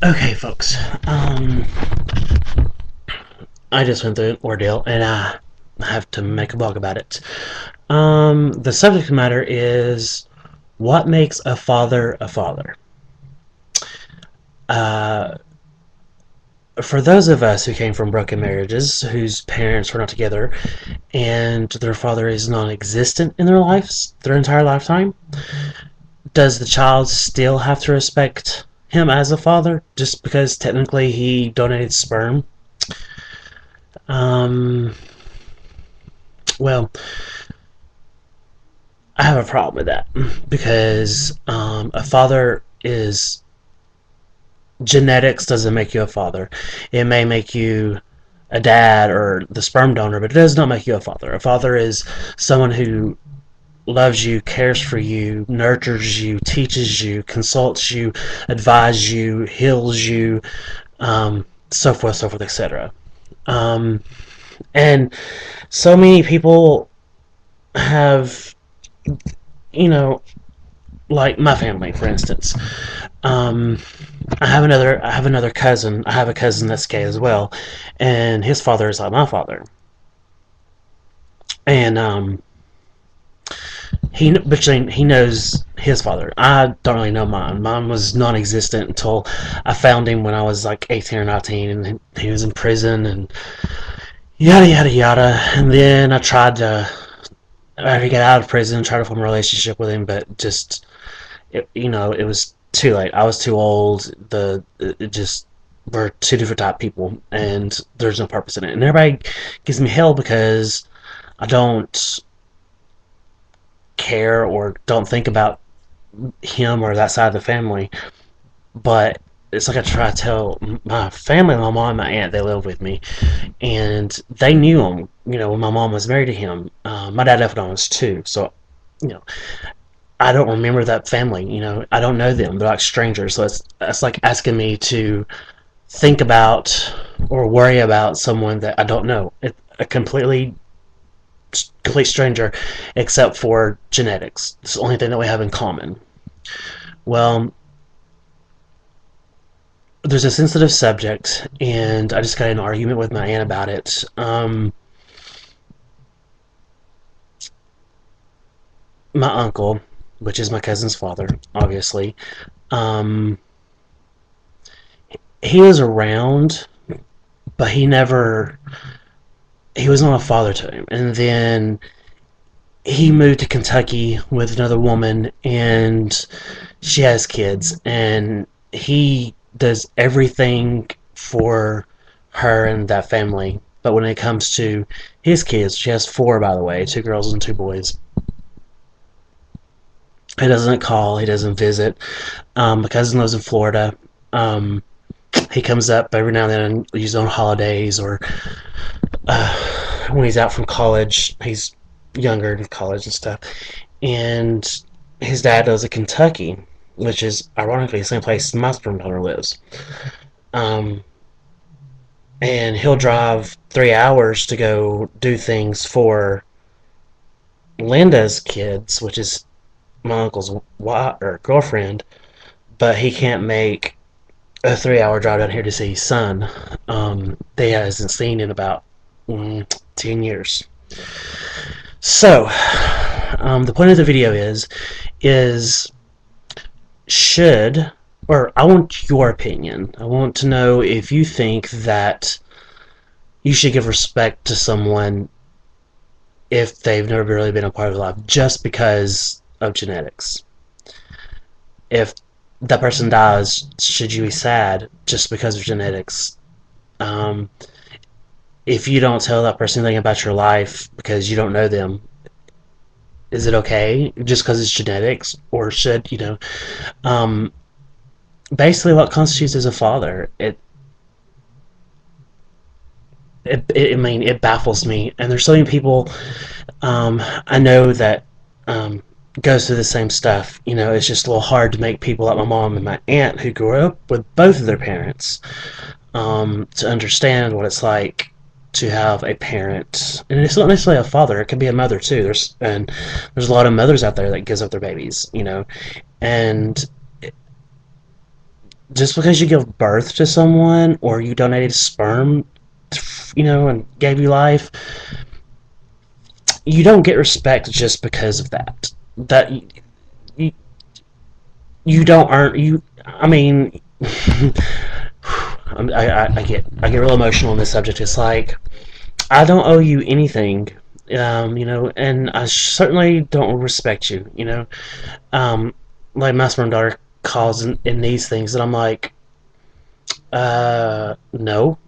Okay, folks. I just went through an ordeal, and I have to make a blog about it. The subject matter is what makes a father a father. Uh, for those of us who came from broken marriages, whose parents were not together, and their father is non-existent in their lives, their entire lifetime, does the child still have to respect him as a father just because technically he donated sperm? Um, well, I have a problem with that because a father is genetics doesn't make you a father. It may make you a dad or the sperm donor, but it does not make you a father. A father is someone who loves you, cares for you, nurtures you, teaches you, consults you, advises you, heals you, so forth, etc. Um, and so many people have, you know, like my family, for instance. Um, I have another cousin. I have a cousin that's gay as well, and his father is like my father. And he knows his father. I don't really know mine. Mine was non-existent until I found him when I was like 18 or 19, and he was in prison and yada yada yada. And then I tried to after he got out of prison, try to form a relationship with him, but just it was too late. I was too old. It just we're two different type of people, and there's no purpose in it. And everybody gives me hell because I don't care or don't think about him or that side of the family. But it's like I try to tell my family, my mom, and my aunt, they live with me, and they knew him. When my mom was married to him, my dad left when I was 2, so you know I don't remember that family. I don't know them. They're like strangers. So it's like asking me to think about or worry about someone that I don't know. A complete stranger, except for genetics. It's the only thing that we have in common. Well, there's a sensitive subject, and I just got in an argument with my aunt about it. My uncle, which is my cousin's father, obviously, um, he was around, but he was not a father to him. And then he moved to Kentucky with another woman, and she has kids, and he does everything for her and that family. But when it comes to his kids, she has 4, by the way, 2 girls and 2 boys. He doesn't call, he doesn't visit. My cousin lives in Florida. Um, he comes up every now and then, he's on holidays or when he's out from college. He's younger in college and stuff. And his dad lives in Kentucky, which is ironically the same place my sperm donor lives. Um, and he'll drive 3 hours to go do things for Linda's kids, which is my uncle's wife or girlfriend, but he can't make a 3-hour drive down here to see his son. They hasn't seen in about 10 years. So, the point of the video is should, or I want your opinion. I want to know if you think that you should give respect to someone if they've never really been a part of life just because of genetics. If that person dies, should you be sad just because of genetics? Um, if you don't tell that person anything about your life because you don't know them, is it okay just because it's genetics, or should Um, basically, what constitutes as a father? I mean, it baffles me, and there's so many people I know that goes through the same stuff. It's just a little hard to make people like my mom and my aunt who grew up with both of their parents to understand what it's like to have a parent, and it's not necessarily a father. It could be a mother too. There's a lot of mothers out there that gives up their babies, and just because you give birth to someone or you donated sperm, and gave you life, you don't get respect just because of that. That you, you don't earn you. I mean, I get real emotional on this subject. It's like I don't owe you anything, and I certainly don't respect you. Um, like my sperm daughter calls in these things, and I'm like, no,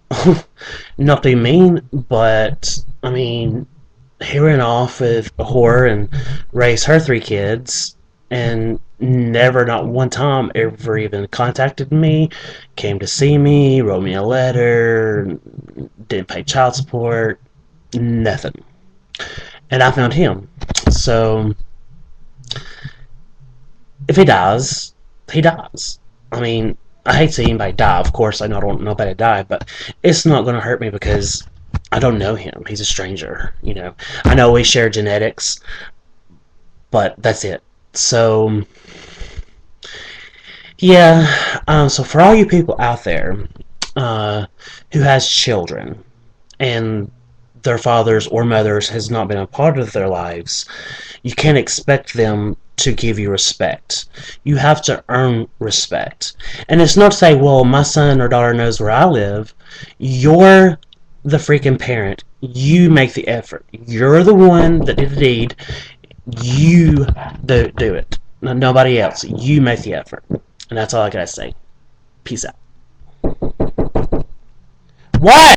not being mean, but I mean, he ran off with a whore and raised her 3 kids, and never, not one time, ever even contacted me, came to see me, wrote me a letter, didn't pay child support, nothing. And I found him. So if he dies, he dies. I mean, I hate seeing anybody die. Of course, I don't want nobody to die, but it's not going to hurt me because I don't know him. He's a stranger. I know we share genetics, but that's it. So yeah. So for all you people out there who has children and their fathers or mothers has not been a part of their lives, you can't expect them to give you respect. You have to earn respect. And it's not to say, well, my son or daughter knows where I live. You're the freaking parent. You make the effort. You're the one that did the deed. You do it. Nobody else. You make the effort. And that's all I gotta say. Peace out. What?